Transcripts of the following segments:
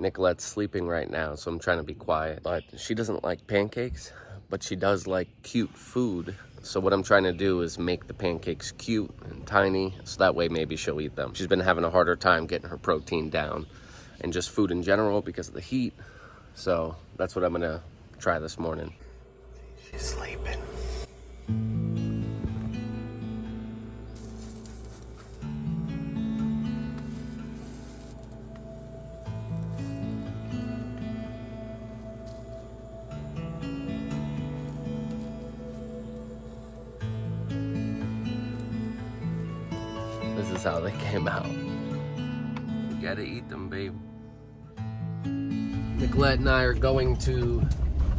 Nicolette's sleeping right now, so I'm trying to be quiet. But she doesn't like pancakes, but she does like cute food. So what I'm trying to do is make the pancakes cute and tiny, so that way maybe she'll eat them. She's been having a harder time getting her protein down and just food in general because of the heat. So that's what I'm gonna try this morning. She's sleeping. This is how they came out. You gotta eat them, babe. Nicolette and I are going to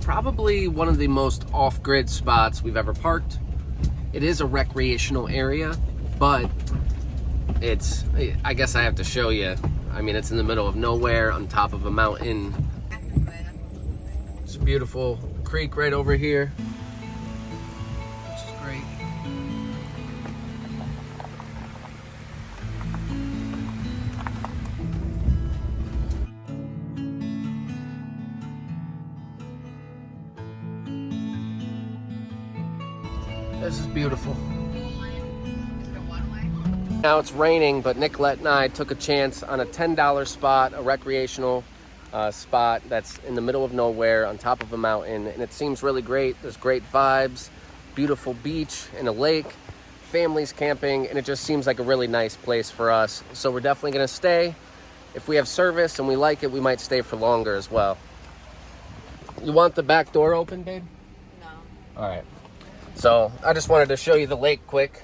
probably one of the most off-grid spots we've ever parked. It is a recreational area, but it's, I guess I have to show you. I mean, it's in the middle of nowhere on top of a mountain. It's a beautiful creek right over here, which is great. This is beautiful. Now it's raining, but Nicolette and I took a chance on a $10 spot, a recreational spot that's in the middle of nowhere on top of a mountain, and it seems really great. There's great vibes, beautiful beach and a lake, families camping, and it just seems like a really nice place for us. So we're definitely gonna stay. If we have service and we like it, we might stay for longer as well. You want the back door open, babe? No. All right. So I just wanted to show you the lake quick.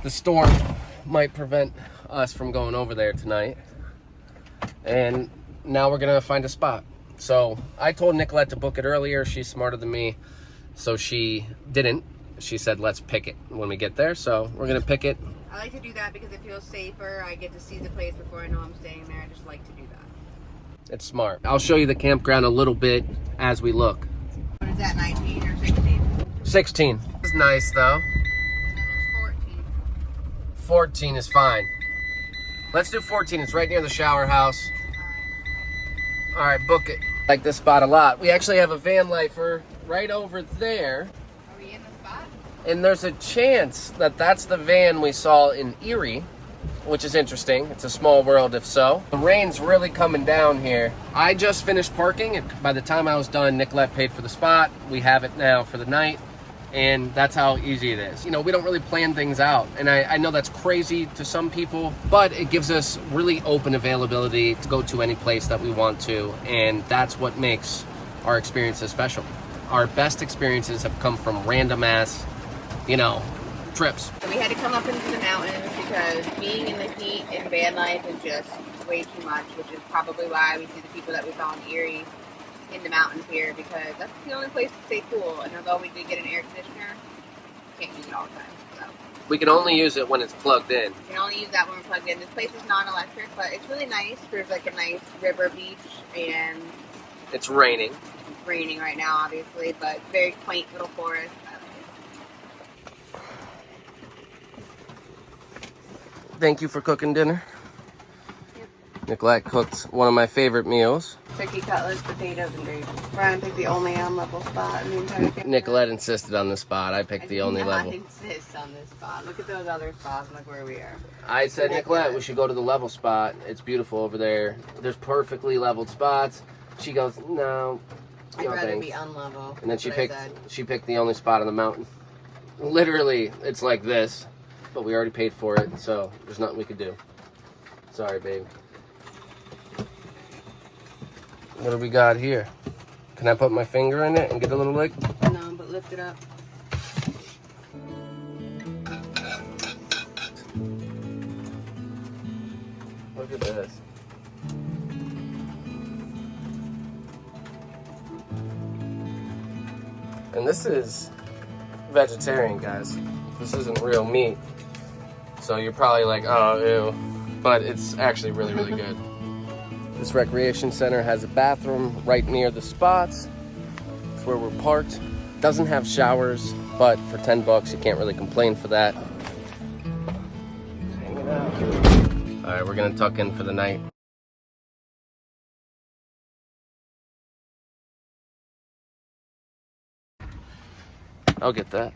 The storm might prevent us from going over there tonight. And now we're gonna find a spot. So I told Nicolette to book it earlier. She's smarter than me, so she didn't. She said, let's pick it when we get there. So we're gonna pick it. I like to do that because it feels safer. I get to see the place before I know I'm staying there. I just like to do that. It's smart. I'll show you the campground a little bit as we look. What is that, 19 or 16? 16. It's nice though. And then there's 14. 14 is fine. Let's do 14. It's right near the shower house. All right, book it. I like this spot a lot. We actually have a van lifer right over there. Are we in the spot? And there's a chance that that's the van we saw in Erie, which is interesting. It's a small world if so. The rain's really coming down here. I just finished parking, and by the time I was done, Nicolette paid for the spot. We have it now for the night, and that's how easy it is. You know, we don't really plan things out, and I know that's crazy to some people, but it gives us really open availability to go to any place that we want to, and that's what makes our experiences special. Our best experiences have come from random ass, you know, trips. So we had to come up into the mountains because being in the heat and van life is just way too much, which is probably why we see the people that we saw in Erie in the mountains here, because that's the only place to stay cool. And although we did get an air conditioner, we can't use it all the time. So We can only use it when it's plugged in. we can only use that when we're plugged in. This place is non-electric, but it's really nice. There's like a nice river beach, and It's raining. it's raining right now, obviously, but very quaint little forest. I like it. Thank you for cooking dinner. Nicolette cooked one of my favorite meals. Turkey cutlets, potatoes, and gravy. Brian picked the only level spot in the entire campground. Nicolette insisted on the spot. I picked the only level. I insist on this spot. Look at those other spots and look where we are. I said, Nicolette, we should go to the level spot. It's beautiful over there. There's perfectly leveled spots. She goes, no. I'd no rather thanks. be unlevel. And then she That's what picked the only spot on the mountain. Literally, it's like this, but we already paid for it, so there's nothing we could do. Sorry, babe. What do we got here? Can I put my finger in it and get a little lick? I said. No, but lift it up. Look at this. And this is vegetarian, guys. This isn't real meat. So you're probably like, oh, ew. But it's actually really, really good. This recreation center has a bathroom right near the spots. That's where we're parked. Doesn't have showers, but for 10 bucks, you can't really complain for that. Just hanging out. All right, we're gonna tuck in for the night. I'll get that.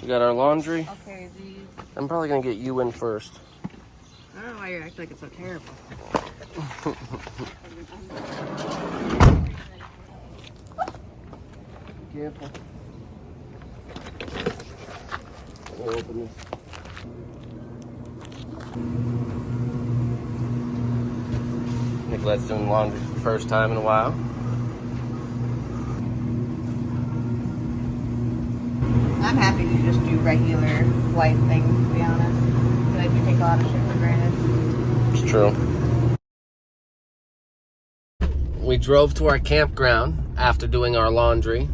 We got our laundry. Okay, these. I'm probably gonna get you in first. I don't know why you're acting like it's so terrible. Careful. We'll open this. Nicolette's doing laundry for the first time in a while. I'm happy to just do regular life things, to be honest. I feel like we take a lot of shit for granted. It's true. We drove to our campground after doing our laundry,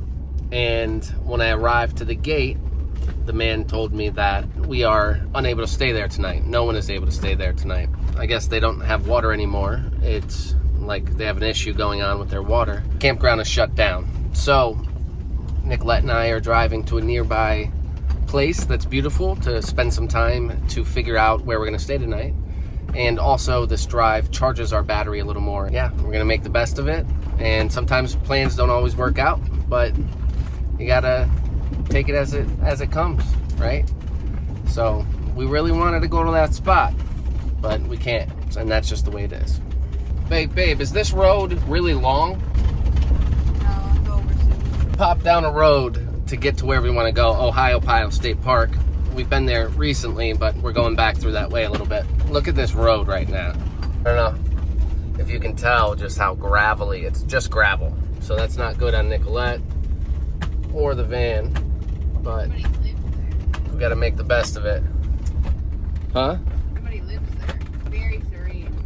and when I arrived to the gate, the man told me that we are unable to stay there tonight. No one is able to stay there tonight. I guess they don't have water anymore. It's like they have an issue going on with their water. Campground is shut down. So Nicolette and I are driving to a nearby place that's beautiful to spend some time to figure out where we're gonna stay tonight. And also this drive charges our battery a little more. Yeah, we're gonna make the best of it. And sometimes plans don't always work out, but you gotta take it as it comes, right? So we really wanted to go to that spot, but we can't, and that's just the way it is. Babe, is this road really long? No, I'll go over soon. Pop down a road to get to where we want to go, Ohio State Park. We've been there recently, but we're going back through that way a little bit. Look at this road right now. I don't know if you can tell just how gravelly, it's just gravel. So that's not good on Nicolette or the van, but Somebody lives there. we gotta make the best of it. Huh? Somebody lives there. Very serene.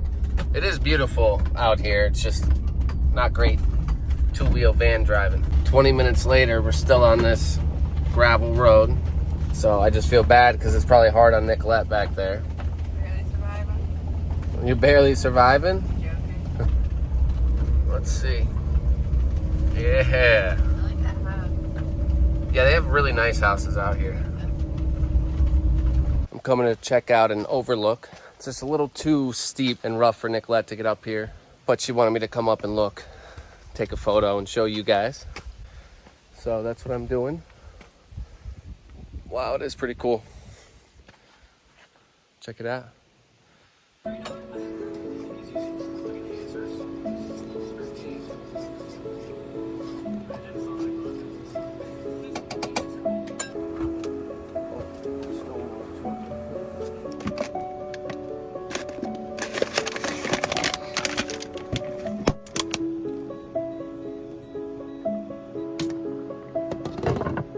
It is beautiful out here. It's just not great two-wheel van driving. 20 minutes later, we're still on this gravel road. So I just feel bad because it's probably hard on Nicolette back there. Barely surviving. You're barely surviving? Joking. Let's see. Yeah. I like that house. Yeah, they have really nice houses out here. I'm coming to check out an overlook. It's just a little too steep and rough for Nicolette to get up here, but she wanted me to come up and look, take a photo and show you guys. So that's what I'm doing. Wow, it is pretty cool. Check it out.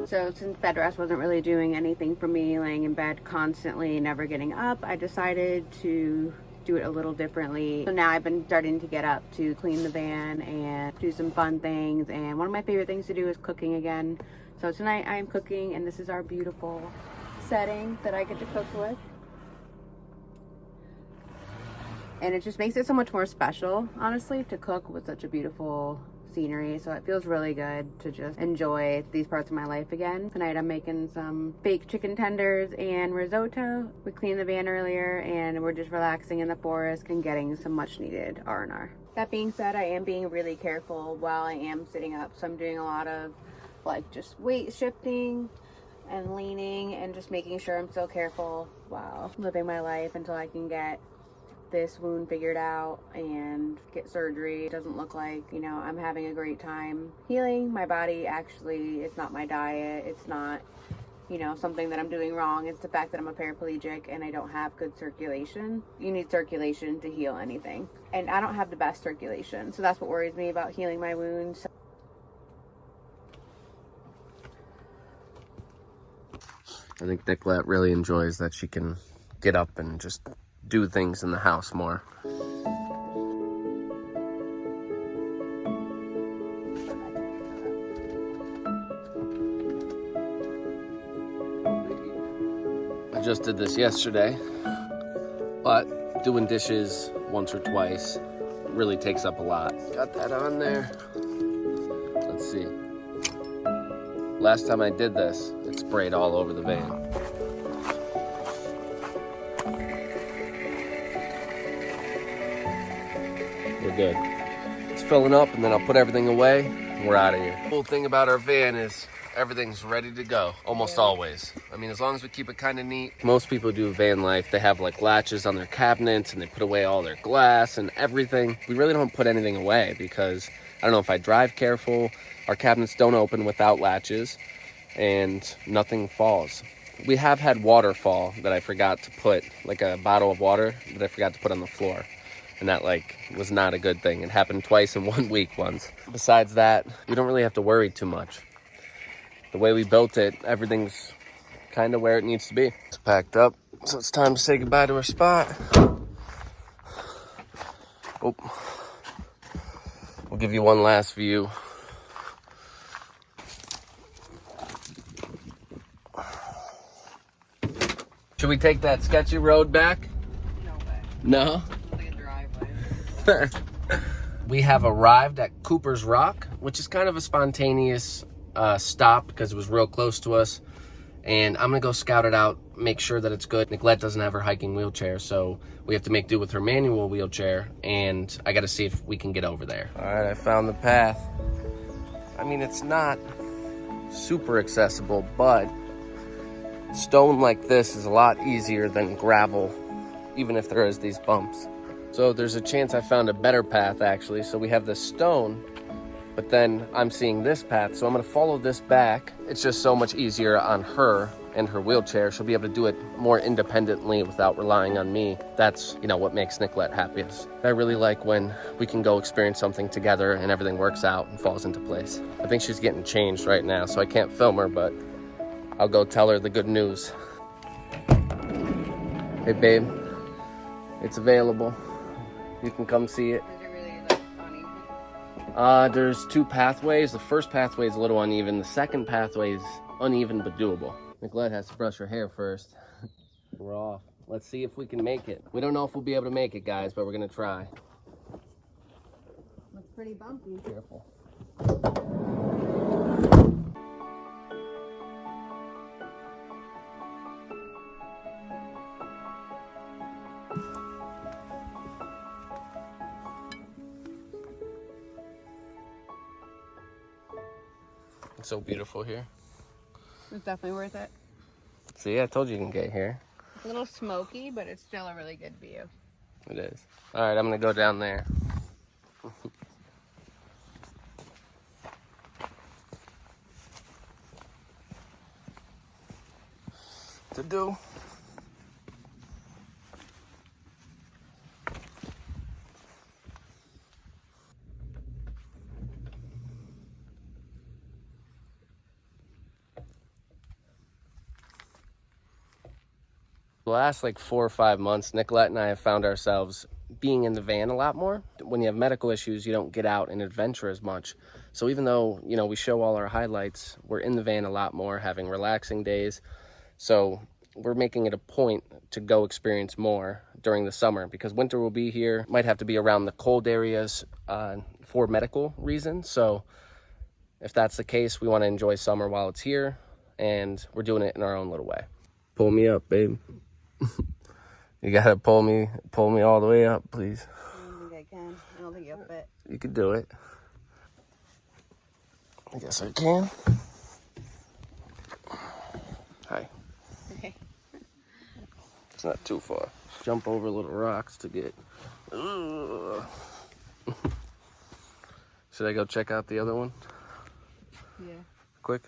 So since bed rest wasn't really doing anything for me, laying in bed constantly, never getting up, I decided to do it a little differently. So now I've been starting to get up to clean the van and do some fun things. And one of my favorite things to do is cooking again. So tonight I am cooking, and this is our beautiful setting that I get to cook with. And it just makes it so much more special, honestly, to cook with such a beautiful scenery. So it feels really good to just enjoy these parts of my life again. Tonight I'm making some baked chicken tenders and risotto. We cleaned the van earlier and we're just relaxing in the forest and getting some much needed R&R. That being said, I am being really careful while I am sitting up. So I'm doing a lot of like just weight shifting and leaning and just making sure I'm still careful while living my life until I can get this wound figured out and get surgery. It doesn't look like, you know, I'm having a great time healing. My body actually, it's not my diet. It's not, you know, something that I'm doing wrong. It's the fact that I'm a paraplegic and I don't have good circulation. You need circulation to heal anything. And I don't have the best circulation. So that's what worries me about healing my wounds. I think Nicolette really enjoys that she can get up and just do things in the house more. I just did this yesterday, but doing dishes once or twice really takes up a lot. Got that on there. Let's see. Last time I did this, it sprayed all over the van. We're good. It's filling up, and then I'll put everything away, and we're out of here. The cool thing about our van is everything's ready to go, almost always. I mean, as long as we keep it kind of neat. Most people do van life, they have like latches on their cabinets, and they put away all their glass and everything. We really don't put anything away because, I don't know, if I drive careful, our cabinets don't open without latches, and nothing falls. We have had water fall that I forgot to put, like a bottle of water that I forgot to put on the floor. And that was not a good thing. It happened twice in 1 week once. Besides that, we don't really have to worry too much. The way we built it, everything's kind of where it needs to be. It's packed up, so it's time to say goodbye to our spot. Oh, we'll give you one last view. Should we take that sketchy road back? No way. No? We have arrived at Cooper's Rock, which is kind of a spontaneous stop because it was real close to us. And I'm gonna go scout it out, make sure that it's good. Nicolette doesn't have her hiking wheelchair, so we have to make do with her manual wheelchair, and I gotta see if we can get over there. All right, I found the path. I mean, it's not super accessible, but stone like this is a lot easier than gravel, even if there is these bumps. So there's a chance I found a better path, actually. So we have this stone, but then I'm seeing this path, so I'm gonna follow this back. It's just so much easier on her and her wheelchair. She'll be able to do it more independently without relying on me. That's, what makes Nicolette happiest. I really like when we can go experience something together and everything works out and falls into place. I think she's getting changed right now, so I can't film her, but I'll go tell her the good news. Hey babe, it's available. You can come see it. Is it really uneven? There's two pathways. The first pathway is a little uneven. The second pathway is uneven but doable. Nicolette has to brush her hair first. We're off. Let's see if we can make it. We don't know if we'll be able to make it, guys, but we're gonna try. Looks pretty bumpy. Careful. It's so beautiful here. It's definitely worth it. See, I told you can get here. It's a little smoky, but it's still a really good view. It is. All right, I'm gonna go down there. To do. The last 4 or 5 months, Nicolette and I have found ourselves being in the van a lot more. When you have medical issues, you don't get out and adventure as much. So even though, we show all our highlights, we're in the van a lot more, having relaxing days. So we're making it a point to go experience more during the summer because winter will be here. Might have to be around the cold areas for medical reasons. So if that's the case, we want to enjoy summer while it's here, and we're doing it in our own little way. Pull me up, babe. You gotta pull me all the way up, please. I don't think I can. I don't think you'll fit. You could do it. I guess I can. Hi. Okay. It's not too far. Jump over little rocks to get. Should I go check out the other one? Yeah. Quick.